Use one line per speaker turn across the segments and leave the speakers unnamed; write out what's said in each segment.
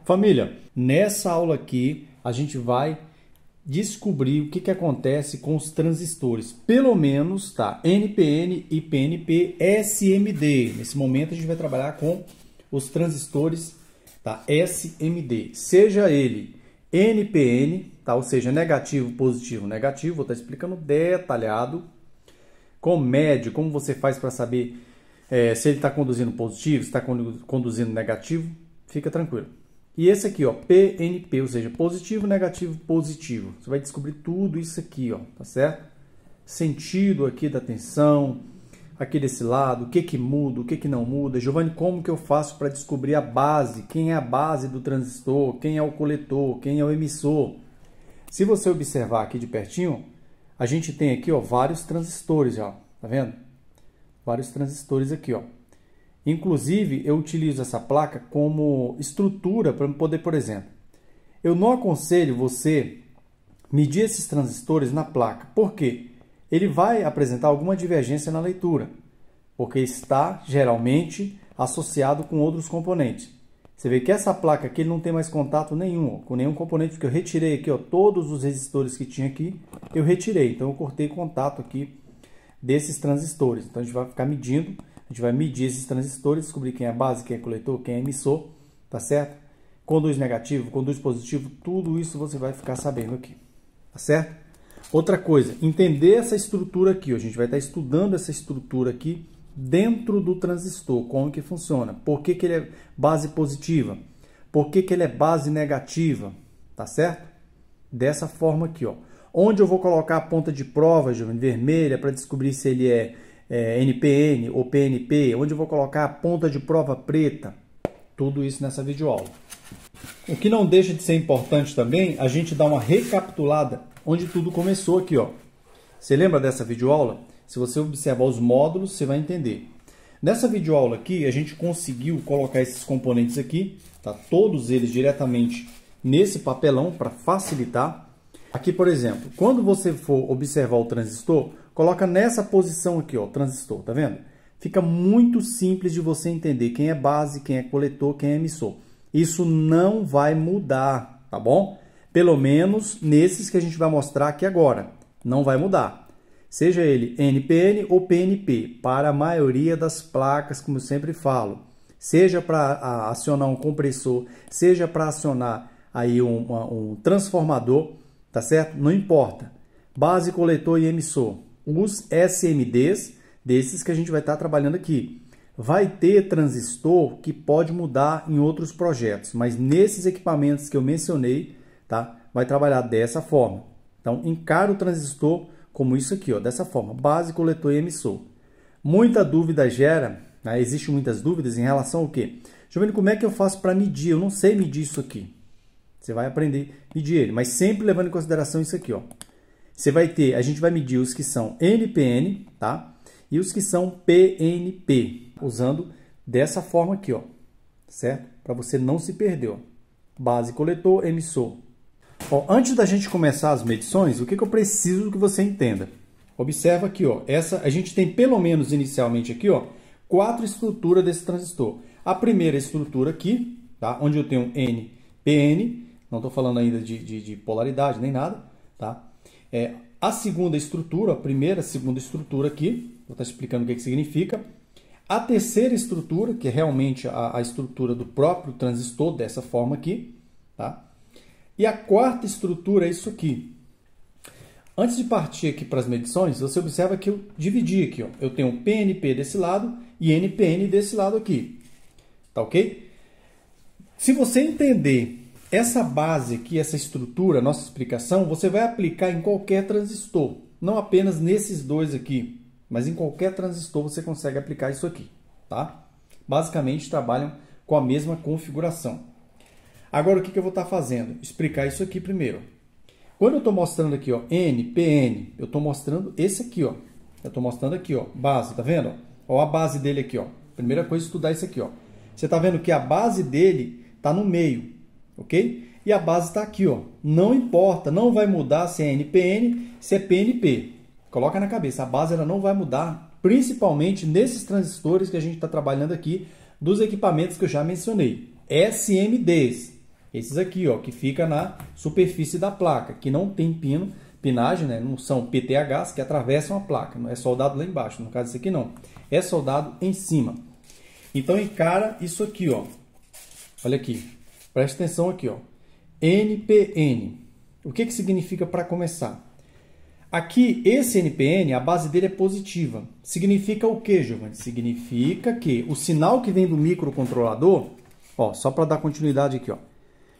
Família, nessa aula aqui a gente vai descobrir o que acontece com os transistores, pelo menos, tá? NPN, IPNP, SMD. Nesse momento a gente vai trabalhar com os transistores, tá? SMD, seja ele NPN, tá? Ou seja, negativo, positivo, negativo. Vou estar explicando detalhado, com médio, como você faz para saber se ele está conduzindo positivo, se está conduzindo negativo. Fica tranquilo. E esse aqui, ó, PNP, ou seja, positivo, negativo, positivo. Você vai descobrir tudo isso aqui, ó, tá certo? Sentido aqui da tensão, aqui desse lado, o que que muda, o que que não muda. Giovanni, como que eu faço para descobrir a base? Quem é a base do transistor? Quem é o coletor? Quem é o emissor? Se você observar aqui de pertinho, a gente tem aqui, ó, vários transistores, ó, tá vendo? Vários transistores aqui, ó. Inclusive, eu utilizo essa placa como estrutura para poder, por exemplo, eu não aconselho você medir esses transistores na placa. Por quê? Ele vai apresentar alguma divergência na leitura, porque está geralmente associado com outros componentes. Você vê que essa placa aqui ele não tem mais contato nenhum, ó, com nenhum componente, porque eu retirei aqui, ó, todos os resistores que tinha aqui, eu retirei. Então eu cortei contato aqui desses transistores. Então a gente vai ficar medindo. A gente vai medir esses transistores, descobrir quem é base, quem é coletor, quem é emissor, tá certo? Conduz negativo, conduz positivo, tudo isso você vai ficar sabendo aqui, tá certo? Outra coisa, entender essa estrutura aqui, ó, a gente vai estar estudando essa estrutura aqui dentro do transistor, como que funciona, por que que ele é base positiva, por que que ele é base negativa, tá certo? Dessa forma aqui, ó. Onde eu vou colocar a ponta de prova, Giovanni, vermelha, para descobrir se ele é NPN ou PNP, onde eu vou colocar a ponta de prova preta, tudo isso nessa videoaula. O que não deixa de ser importante também, a gente dá uma recapitulada onde tudo começou aqui, ó. Você lembra dessa videoaula? Se você observar os módulos, você vai entender. Nessa videoaula aqui, a gente conseguiu colocar esses componentes aqui, tá? Todos eles diretamente nesse papelão para facilitar. Aqui, por exemplo, quando você for observar o transistor, coloca nessa posição aqui, ó, o transistor, tá vendo? Fica muito simples de você entender quem é base, quem é coletor, quem é emissor. Isso não vai mudar, tá bom? Pelo menos nesses que a gente vai mostrar aqui agora. Não vai mudar. Seja ele NPN ou PNP, para a maioria das placas, como eu sempre falo. Seja para acionar um compressor, seja para acionar aí um transformador, tá certo? Não importa. Base, coletor e emissor. Os SMDs, desses que a gente vai estar trabalhando aqui. Vai ter transistor que pode mudar em outros projetos, mas nesses equipamentos que eu mencionei, tá? Vai trabalhar dessa forma. Então, encara o transistor como isso aqui, ó, dessa forma. Base, coletor e emissor. Muita dúvida gera, né? Existem muitas dúvidas em relação ao quê? Giovanni, como é que eu faço para medir? Eu não sei medir isso aqui. Você vai aprender a medir ele, mas sempre levando em consideração isso aqui, ó. Você vai ter, a gente vai medir os que são NPN, tá? E os que são PNP, usando dessa forma aqui, ó, certo? Para você não se perder, ó. Base, coletor, emissor. Ó, antes da gente começar as medições, o que eu preciso que você entenda? Observa aqui, ó, a gente tem pelo menos inicialmente aqui, ó, 4 estruturas desse transistor. A primeira estrutura aqui, tá? Onde eu tenho NPN, não estou falando ainda de polaridade nem nada, tá? A segunda estrutura, a primeira, segunda estrutura aqui, vou estar explicando o que significa. A terceira estrutura, que é realmente a estrutura do próprio transistor, dessa forma aqui, tá? E a quarta estrutura é isso aqui. Antes de partir aqui para as medições, você observa que eu dividi aqui, ó. Eu tenho PNP desse lado e NPN desse lado aqui, tá ok? Se você entender essa base aqui, essa estrutura, nossa explicação, você vai aplicar em qualquer transistor. Não apenas nesses dois aqui, mas em qualquer transistor você consegue aplicar isso aqui, tá? Basicamente trabalham com a mesma configuração. Agora o que eu vou estar fazendo? Explicar isso aqui primeiro. Quando eu estou mostrando aqui, ó, NPN, eu estou mostrando esse aqui, ó. Eu estou mostrando aqui, ó, base, tá vendo? Ó a base dele aqui, ó. Primeira coisa é estudar isso aqui, ó. Você está vendo que a base dele está no meio. Ok? E a base está aqui, ó. Não importa, não vai mudar se é NPN, se é PNP. Coloca na cabeça, a base ela não vai mudar, principalmente nesses transistores que a gente está trabalhando aqui, dos equipamentos que eu já mencionei. SMDs, Esses aqui, ó, que fica na superfície da placa, que não tem pinagem, né? Não são PTHs que atravessam a placa, não é soldado lá embaixo, no caso desse aqui não, é soldado em cima. Então encara isso aqui, ó. Olha aqui, presta atenção aqui, ó. NPN. O que significa para começar? Aqui, esse NPN, a base dele é positiva. Significa o que, Giovanni? Significa que o sinal que vem do microcontrolador, ó, só para dar continuidade aqui, ó.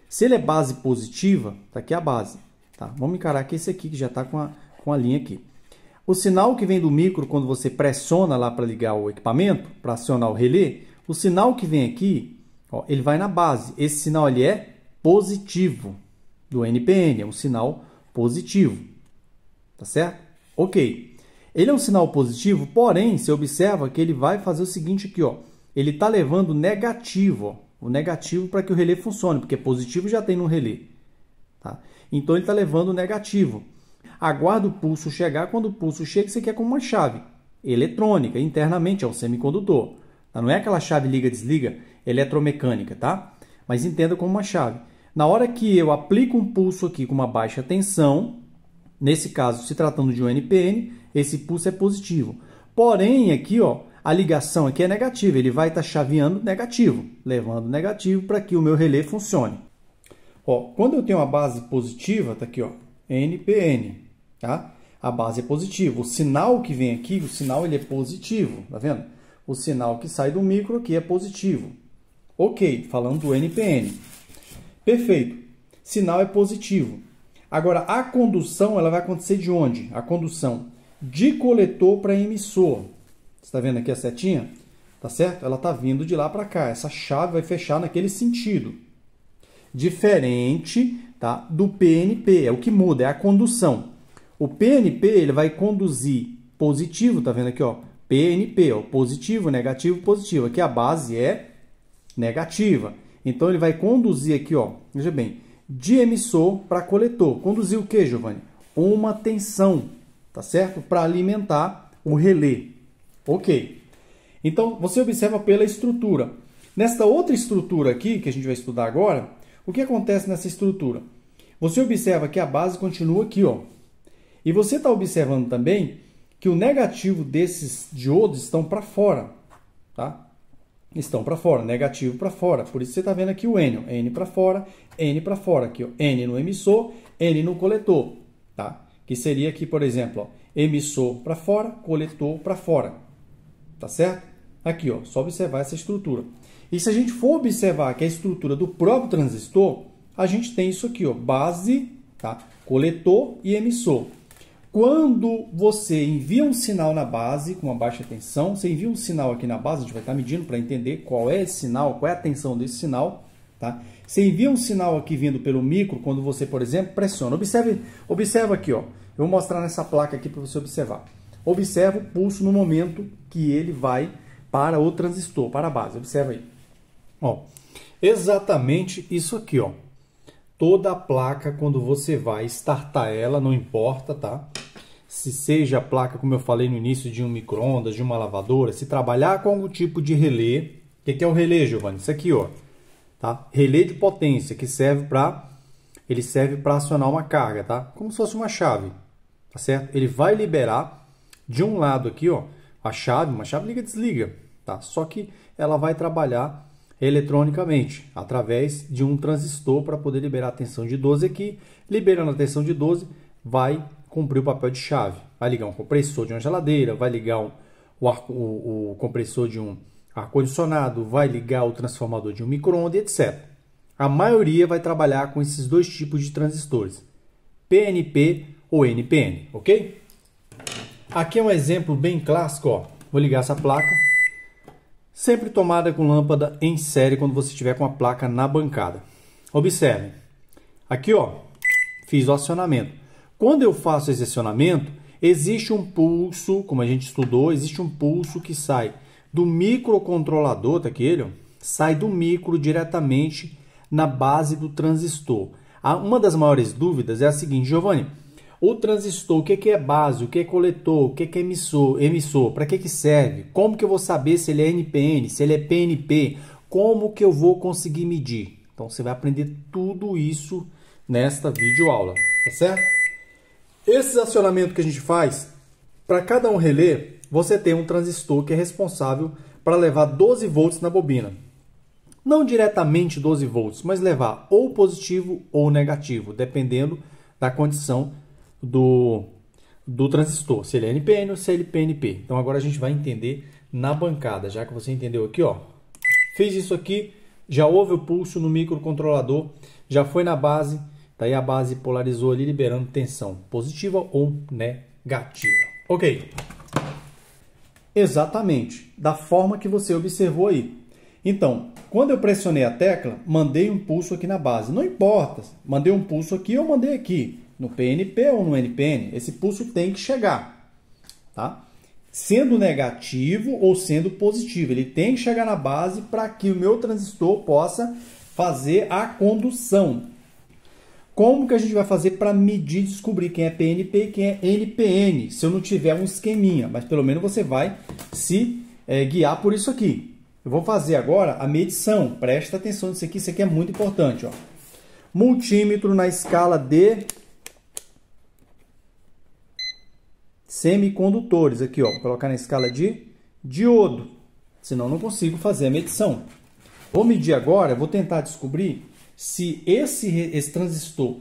Se ele é base positiva, tá aqui a base, tá? Vamos encarar aqui esse aqui que já está com a linha aqui. O sinal que vem do micro, quando você pressiona lá para ligar o equipamento, para acionar o relé, o sinal que vem aqui, ó, ele vai na base. Esse sinal ali é positivo do NPN, é um sinal positivo. Tá certo? Ok. Ele é um sinal positivo, porém, você observa que ele vai fazer o seguinte aqui, ó. Ele está levando negativo, ó. O negativo para que o relé funcione, porque positivo já tem no relé. Tá? Então, ele está levando o negativo. Aguarda o pulso chegar. Quando o pulso chega, você quer como uma chave eletrônica, internamente, é um semicondutor. Tá? Não é aquela chave liga-desliga eletromecânica, tá? Mas entenda como uma chave. Na hora que eu aplico um pulso aqui com uma baixa tensão, nesse caso, se tratando de um NPN, esse pulso é positivo. Porém, aqui, ó, a ligação aqui é negativa. Ele vai estar chaveando negativo, levando negativo para que o meu relé funcione. Ó, quando eu tenho uma base positiva, tá aqui, ó, NPN, tá? A base é positiva. O sinal que vem aqui, o sinal ele é positivo, tá vendo? O sinal que sai do micro aqui é positivo. Ok, falando do NPN. Perfeito. Sinal é positivo. Agora, a condução ela vai acontecer de onde? A condução de coletor para emissor. Você está vendo aqui a setinha? Tá certo? Ela está vindo de lá para cá. Essa chave vai fechar naquele sentido. Diferente, tá, do PNP. É o que muda, é a condução. O PNP ele vai conduzir positivo, tá vendo aqui, ó? PNP, ó, positivo, negativo, positivo. Aqui a base é negativa. Então, ele vai conduzir aqui, ó, veja bem, de emissor para coletor. Conduzir o que, Giovanni? Uma tensão, tá certo? Para alimentar o relé. Ok. Então, você observa pela estrutura. Nesta outra estrutura aqui, que a gente vai estudar agora, o que acontece nessa estrutura? Você observa que a base continua aqui, ó. E você está observando também que o negativo desses diodos estão para fora, tá? Estão para fora, negativo para fora. Por isso você está vendo aqui o N, ó. N para fora, aqui, ó. N no emissor, N no coletor, tá? Que seria aqui, por exemplo, ó, emissor para fora, coletor para fora, tá certo? Aqui, ó, só observar essa estrutura. E se a gente for observar que a estrutura do próprio transistor, a gente tem isso aqui, ó, base, tá? Coletor e emissor. Quando você envia um sinal na base com uma baixa tensão, você envia um sinal aqui na base, a gente vai estar medindo para entender qual é esse sinal, qual é a tensão desse sinal, tá? Você envia um sinal aqui vindo pelo micro, quando você, por exemplo, pressiona. Observa aqui, ó. Eu vou mostrar nessa placa aqui para você observar. Observa o pulso no momento que ele vai para o transistor, para a base. Observa aí. Ó, exatamente isso aqui, ó. Toda a placa, quando você vai startar ela, não importa, tá? Se seja a placa, como eu falei no início, de um micro-ondas, de uma lavadora, se trabalhar com algum tipo de relé. O que é o relé, Giovanni? Isso aqui, ó. Tá? Relé de potência, que serve para acionar uma carga, tá? Como se fosse uma chave, tá certo? Ele vai liberar de um lado aqui, ó, a chave, uma chave liga e desliga, tá? Só que ela vai trabalhar eletronicamente, através de um transistor para poder liberar a tensão de 12 aqui. Liberando a tensão de 12, vai cumprir o papel de chave. Vai ligar um compressor de uma geladeira, vai ligar o compressor de um ar-condicionado, vai ligar o transformador de um micro-ondas, etc. A maioria vai trabalhar com esses dois tipos de transistores, PNP ou NPN, ok? Aqui é um exemplo bem clássico, ó. Vou ligar essa placa. Sempre tomada com lâmpada em série quando você estiver com a placa na bancada. Observe. Aqui, ó, fiz o acionamento. Quando eu faço esse acionamento, existe um pulso, como a gente estudou, existe um pulso que sai do microcontrolador, tá aqui ele, ó, sai do micro diretamente na base do transistor. Uma das maiores dúvidas é a seguinte, Giovanni, o transistor, o que é base, o que é coletor, o que é emissor, para que serve? Como que eu vou saber se ele é NPN, se ele é PNP? Como que eu vou conseguir medir? Então você vai aprender tudo isso nesta videoaula, tá certo? Esse acionamento que a gente faz, para cada um relé, você tem um transistor que é responsável para levar 12 volts na bobina. Não diretamente 12 volts, mas levar ou positivo ou negativo, dependendo da condição do transistor, se ele é NPN ou se ele é PNP. Então agora a gente vai entender na bancada, já que você entendeu aqui, ó. Fez isso aqui, já houve o pulso no microcontrolador, já foi na base, daí a base polarizou ali, liberando tensão positiva ou negativa. Ok. Exatamente, da forma que você observou aí. Então, quando eu pressionei a tecla, mandei um pulso aqui na base. Não importa, mandei um pulso aqui ou mandei aqui, no PNP ou no NPN, esse pulso tem que chegar, tá? Sendo negativo ou sendo positivo, ele tem que chegar na base para que o meu transistor possa fazer a condução. Como que a gente vai fazer para medir e descobrir quem é PNP e quem é NPN, se eu não tiver um esqueminha? Mas pelo menos você vai se guiar por isso aqui. Eu vou fazer agora a medição. Presta atenção nisso aqui é muito importante. Ó. Multímetro na escala de semicondutores. Aqui, ó, vou colocar na escala de diodo. Senão eu não consigo fazer a medição. Vou medir agora, vou tentar descobrir se esse transistor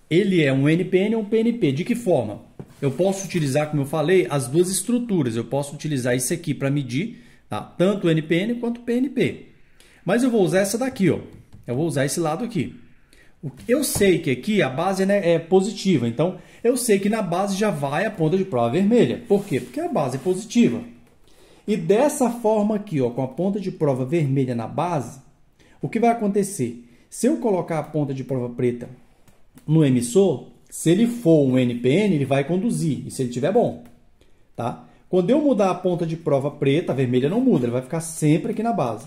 ele é um NPN ou um PNP. De que forma? Eu posso utilizar, como eu falei, as duas estruturas. Eu posso utilizar isso aqui para medir, tá? Tanto o NPN quanto o PNP. Mas eu vou usar essa daqui, ó. Eu vou usar esse lado aqui. Eu sei que aqui a base é positiva, então eu sei que na base já vai a ponta de prova vermelha. Por quê? Porque a base é positiva. E dessa forma aqui, ó, com a ponta de prova vermelha na base, o que vai acontecer? Se eu colocar a ponta de prova preta no emissor, se ele for um NPN, ele vai conduzir, e se ele estiver bom. Tá? Quando eu mudar a ponta de prova preta, a vermelha não muda, ele vai ficar sempre aqui na base.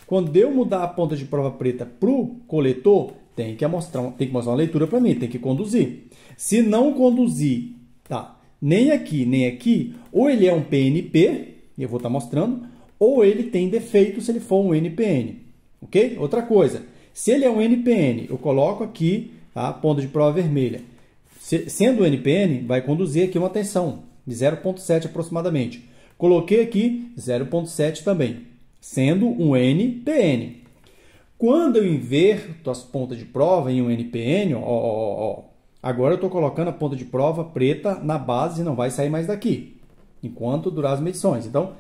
Quando eu mudar a ponta de prova preta para o coletor, tem que mostrar uma leitura para mim, tem que conduzir. Se não conduzir, tá, nem aqui, ou ele é um PNP, e eu vou estar mostrando, ou ele tem defeito se ele for um NPN. Ok? Outra coisa, se ele é um NPN, eu coloco aqui tá, a ponta de prova vermelha. Sendo um NPN, vai conduzir aqui uma tensão de 0,7 aproximadamente. Coloquei aqui 0,7 também, sendo um NPN. Quando eu inverto as pontas de prova em um NPN, agora eu estou colocando a ponta de prova preta na base e não vai sair mais daqui, enquanto durar as medições. Então,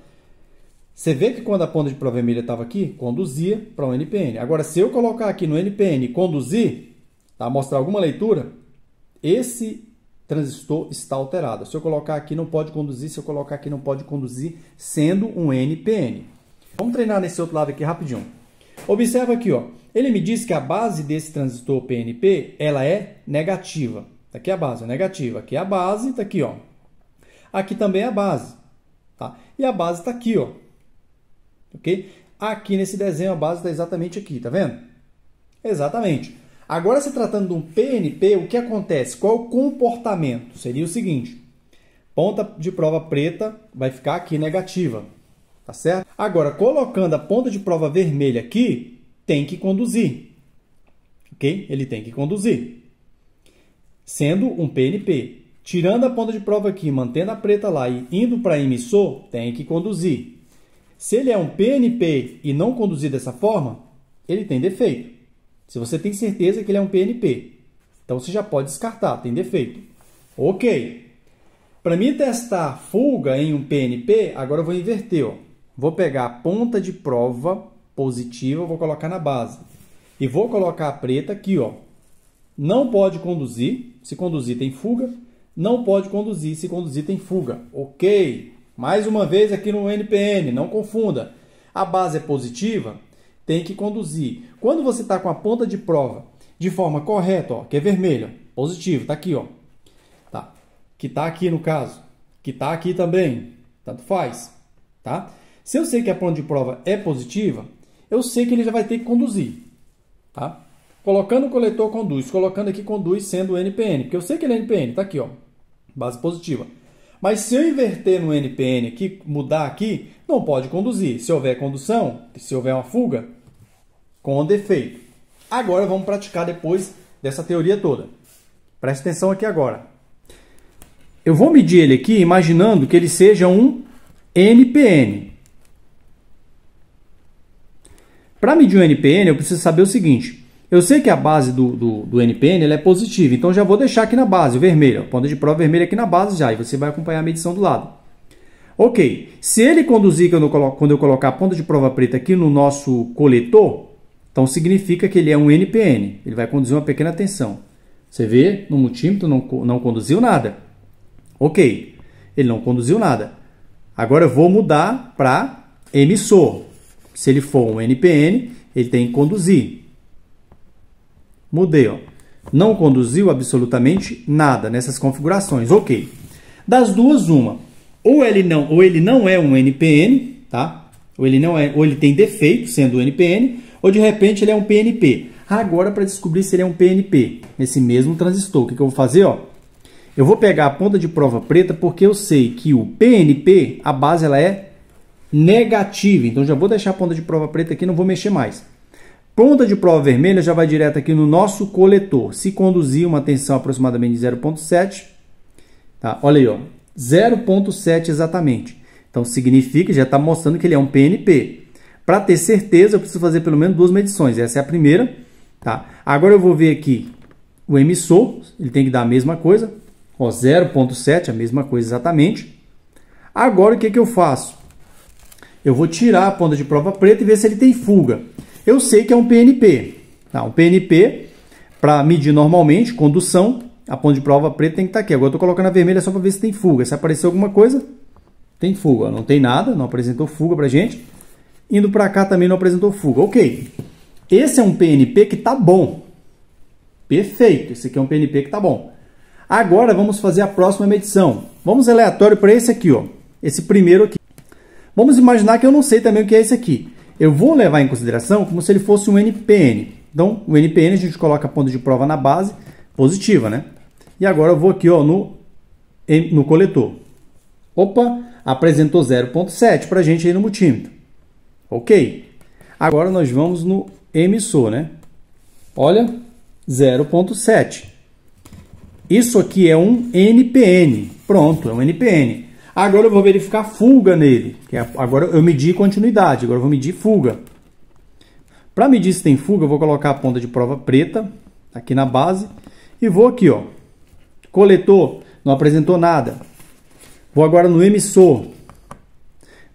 você vê que quando a ponta de prova vermelha estava aqui, conduzia para um NPN. Agora, se eu colocar aqui no NPN e conduzir, tá, mostrar alguma leitura, esse transistor está alterado. Se eu colocar aqui, não pode conduzir. Se eu colocar aqui, não pode conduzir, sendo um NPN. Vamos treinar nesse outro lado aqui rapidinho. Observa aqui, ó. Ele me diz que a base desse transistor PNP, ela é negativa. Aqui é a base, é negativa. Aqui é a base, está aqui, ó. Aqui também é a base, tá? E a base está aqui, ó. Ok? Aqui nesse desenho a base está exatamente aqui, tá vendo? Exatamente. Agora, se tratando de um PNP, o que acontece? Qual é o comportamento? Seria o seguinte. Ponta de prova preta vai ficar aqui negativa. Tá certo? Agora, colocando a ponta de prova vermelha aqui, tem que conduzir. Ok? Ele tem que conduzir. Sendo um PNP. Tirando a ponta de prova aqui, mantendo a preta lá e indo para emissor, tem que conduzir. Se ele é um PNP e não conduzir dessa forma, ele tem defeito. Se você tem certeza que ele é um PNP, então você já pode descartar, tem defeito. Ok. Para mim testar fuga em um PNP, agora eu vou inverter, ó. Vou pegar a ponta de prova positiva, vou colocar na base. E vou colocar a preta aqui, ó. Não pode conduzir, se conduzir tem fuga. Não pode conduzir, se conduzir tem fuga. Ok. Mais uma vez aqui no NPN, não confunda. A base é positiva, tem que conduzir. Quando você está com a ponta de prova de forma correta, ó, que é vermelha, positivo, está aqui, ó. Tá. Que está aqui no caso. Que está aqui também. Tanto faz. Tá? Se eu sei que a ponta de prova é positiva, eu sei que ele já vai ter que conduzir. Tá? Colocando o coletor, conduz. Colocando aqui, conduz, sendo o NPN. Porque eu sei que ele é NPN. Está aqui, ó. Base positiva. Mas se eu inverter no NPN aqui, mudar aqui, não pode conduzir. Se houver condução, se houver uma fuga, com defeito. Agora vamos praticar depois dessa teoria toda. Presta atenção aqui agora. Eu vou medir ele aqui imaginando que ele seja um NPN. Para medir um NPN, eu preciso saber o seguinte. Eu sei que a base do NPN ela é positiva, então já vou deixar aqui na base, vermelha. Ponta de prova vermelha aqui na base já, e você vai acompanhar a medição do lado. Ok, se ele conduzir, quando eu colocar a ponta de prova preta aqui no nosso coletor, então significa que ele é um NPN. Ele vai conduzir uma pequena tensão. Você vê, no multímetro não conduziu nada. Ok, ele não conduziu nada. Agora eu vou mudar para emissor. Se ele for um NPN, ele tem que conduzir. Mudei, ó. Não conduziu absolutamente nada nessas configurações. Ok. Das duas, uma. Ou ele não é um NPN, tá? Ou ele tem defeito sendo NPN, ou de repente ele é um PNP. Agora, para descobrir se ele é um PNP, nesse mesmo transistor, o que eu vou fazer? Ó? Eu vou pegar a ponta de prova preta porque eu sei que o PNP, a base ela é negativa. Então, já vou deixar a ponta de prova preta aqui, não vou mexer mais. Ponta de prova vermelha já vai direto aqui no nosso coletor. Se conduzir uma tensão aproximadamente de 0,7, tá? Olha aí, ó, 0,7 exatamente. Então, significa, já está mostrando que ele é um PNP. Para ter certeza, eu preciso fazer pelo menos duas medições. Essa é a primeira. Tá? Agora eu vou ver aqui o emissor, ele tem que dar a mesma coisa. 0,7, a mesma coisa exatamente. Agora o que eu faço? Eu vou tirar a ponta de prova preta e ver se ele tem fuga. Eu sei que é um PNP. Tá? Um PNP, para medir normalmente, condução, a ponta de prova preta tem que estar aqui. Agora eu estou colocando a vermelha só para ver se tem fuga. Se aparecer alguma coisa, tem fuga. Não tem nada, não apresentou fuga para a gente. Indo para cá também não apresentou fuga. Ok. Esse é um PNP que está bom. Perfeito. Esse aqui é um PNP que está bom. Agora vamos fazer a próxima medição. Vamos aleatório para esse aqui, ó. Esse primeiro aqui. Vamos imaginar que eu não sei também o que é esse aqui. Eu vou levar em consideração como se ele fosse um NPN. Então, o NPN a gente coloca a ponta de prova na base positiva, né? E agora eu vou aqui, ó, no coletor. Opa, apresentou 0,7 para a gente aí no multímetro. Ok. Agora nós vamos no emissor, né? Olha, 0,7. Isso aqui é um NPN. Pronto, é um NPN. Agora eu vou verificar fuga nele. Agora eu medi continuidade, agora eu vou medir fuga. Para medir se tem fuga, eu vou colocar a ponta de prova preta aqui na base e vou aqui, ó. Coletor, não apresentou nada. Vou agora no emissor.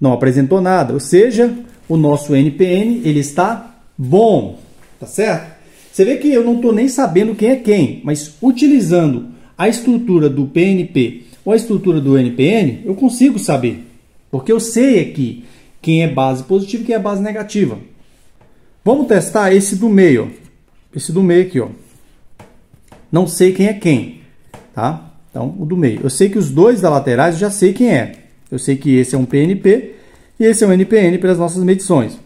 Não apresentou nada, ou seja, o nosso NPN ele está bom, tá certo? Você vê que eu não estou nem sabendo quem é quem, mas utilizando a estrutura do PNP ou a estrutura do NPN, eu consigo saber. Porque eu sei aqui quem é base positiva e quem é base negativa. Vamos testar esse do meio. Ó. Esse do meio aqui, ó. Não sei quem é quem, tá? Então, o do meio. Eu sei que os dois da laterais eu já sei quem é. Eu sei que esse é um PNP e esse é um NPN pelas nossas medições.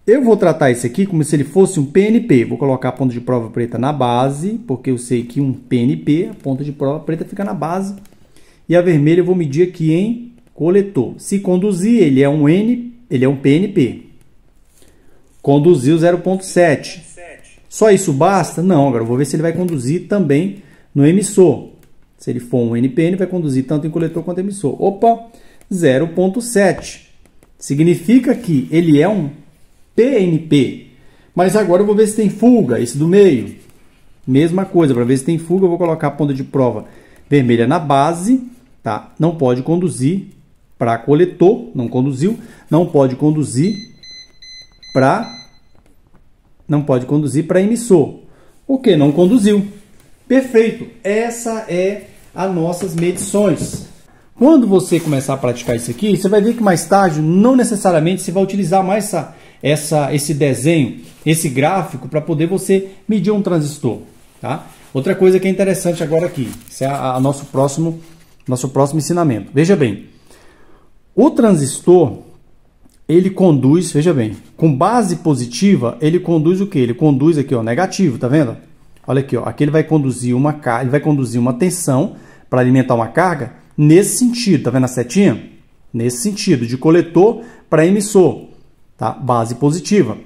Eu vou tratar esse aqui como se ele fosse um PNP. Vou colocar a ponta de prova preta na base, porque eu sei que um PNP, a ponta de prova preta fica na base. E a vermelha eu vou medir aqui em coletor. Se conduzir, ele é um PNP. Conduziu 0,7. Só isso basta? Não, agora eu vou ver se ele vai conduzir também no emissor. Se ele for um NPN, vai conduzir tanto em coletor quanto em emissor. Opa, 0,7. Significa que ele é um PNP. Mas agora eu vou ver se tem fuga, esse do meio. Mesma coisa, para ver se tem fuga, eu vou colocar a ponta de prova vermelha na base. Tá? Não pode conduzir para coletor, não conduziu. Não pode conduzir para emissor. Ok, não conduziu. Perfeito. Essa é as nossas medições. Quando você começar a praticar isso aqui, você vai ver que mais tarde, não necessariamente, você vai utilizar mais esse desenho, esse gráfico, para poder você medir um transistor. Tá? Outra coisa que é interessante agora aqui, esse é nosso próximo ensinamento. Veja bem, o transistor, ele conduz, veja bem, com base positiva, ele conduz o quê? Ele conduz aqui, ó, negativo, tá vendo? Olha aqui, ó, aqui ele vai conduzir uma tensão para alimentar uma carga nesse sentido, tá vendo a setinha? Nesse sentido, de coletor para emissor, tá? Base positiva.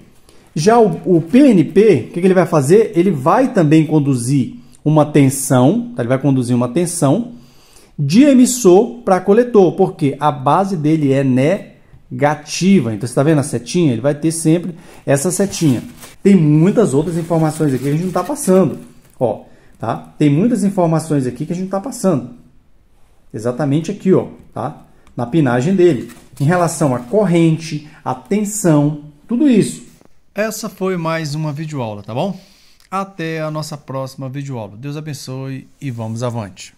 Já o PNP, o que ele vai fazer? Ele vai também conduzir uma tensão, tá? Ele vai conduzir uma tensão de emissor para coletor, porque a base dele é negativa. Então, você está vendo a setinha? Ele vai ter sempre essa setinha. Tem muitas outras informações aqui que a gente não está passando. Ó, tá? Tem muitas informações aqui que a gente não está passando. Exatamente aqui, ó, tá? Na pinagem dele. Em relação à corrente, à tensão, tudo isso. Essa foi mais uma videoaula, tá bom? Até a nossa próxima videoaula. Deus abençoe e vamos avante.